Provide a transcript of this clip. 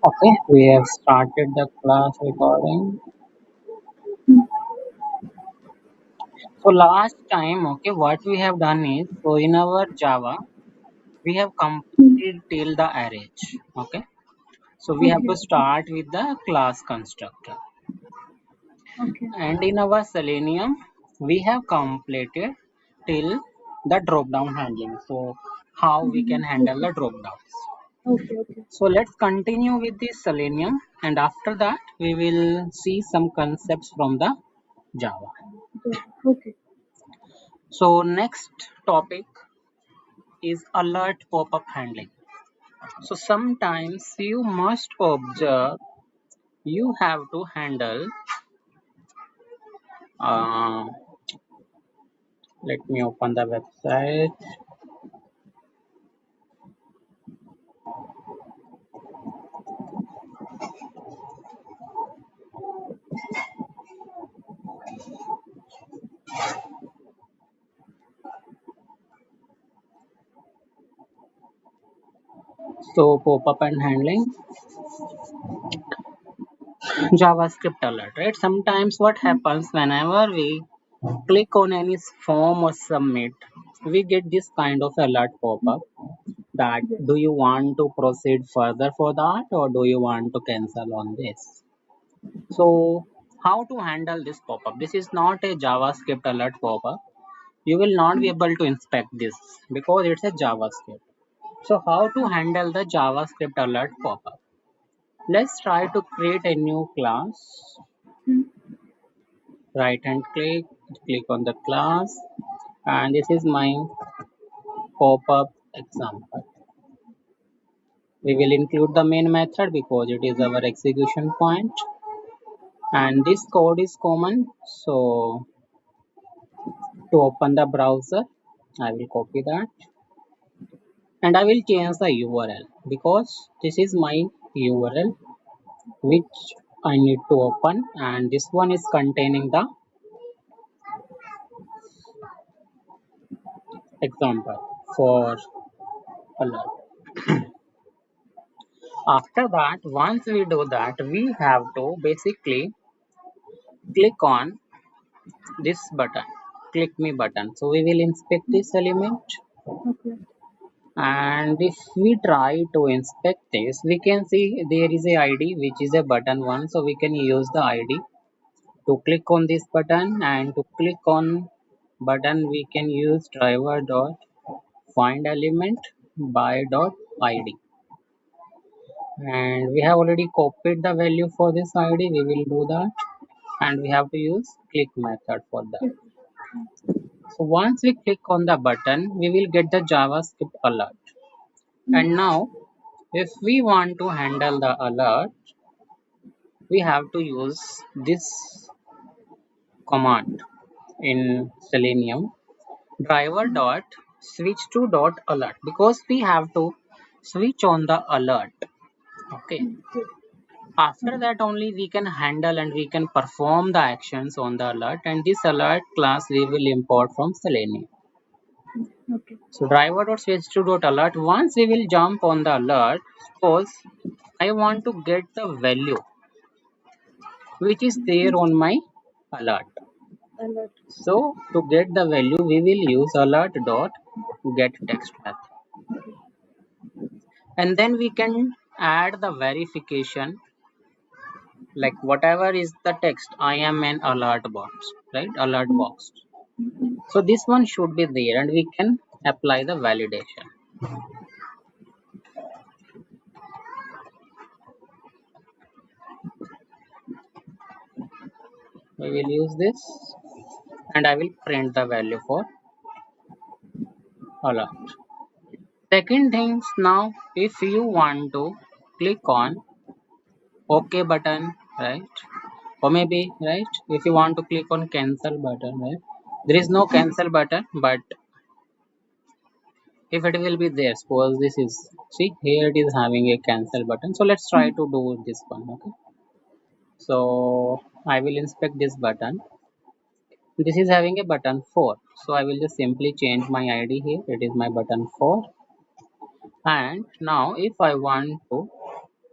Okay, we have started the class recording. So last time, okay, what we have done is, so in our Java, we have completed till the arrays. Okay, so we have Okay, to start with the class constructor. okay, And in our Selenium, we have completed till the drop down handling. So how we can handle okay, the drop downs. okay, okay, So let's continue with the Selenium, and after that we will see some concepts from the Java. okay. So next topic is alert pop-up handling. So sometimes you must observe you have to handle. Uh, Let me open the website. So pop-up and handling JavaScript alert, right? Sometimes what happens whenever we click on any form or submit, we get this kind of alert pop-up that Yes. do you want to proceed further for that or do you want to cancel on this. So how to handle this pop-up? This is not a JavaScript alert pop-up. You will not be able to inspect this because it's a JavaScript. So how to handle the JavaScript alert pop-up? Let's try to create a new class. Right hand click on the class, and this is my pop-up example. We will include the main method because it is our execution point, and this code is common. So to open the browser, I will copy that and I will change the URL because this is my URL which I need to open, and this one is containing the example for alert. After that, once we do that, we have to basically click on this button, click me button. So we will inspect this element, Okay. and if we try to inspect this, we can see there is a ID which is a button one. So we can use the ID to click on this button, and to click on button we can use driver dot find element by dot id, and we have already copied the value for this id. We will do that, and we have to use click method for that. Yes. So once we click on the button, we will get the JavaScript alert. And now, if we want to handle the alert, we have to use this command in Selenium driver dot switch to dot alert, because we have to switch on the alert. Okay. Yes. After that only we can handle and we can perform the actions on the alert, and this alert class we will import from Selenium. Okay. So driver.switch2.alert. Once we will jump on the alert, suppose I want to get the value which is there on my alert. Alert. So to get the value, we will use alert dot get text method, and then we can add the verification like whatever is the text. I am an alert box, right? Alert box. So this one should be there, and we can apply the validation. We will use this, and I will print the value for alert. Second things, now if you want to click on OK button, right? Or maybe, right, if you want to click on cancel button, right? There is no cancel button, but if it will be there, suppose this is, see here it is having a cancel button. So let's try to do this one. Okay. So I will inspect this button. This is having a button 4. So I will just simply change my ID here. It is my button 4. And now if I want to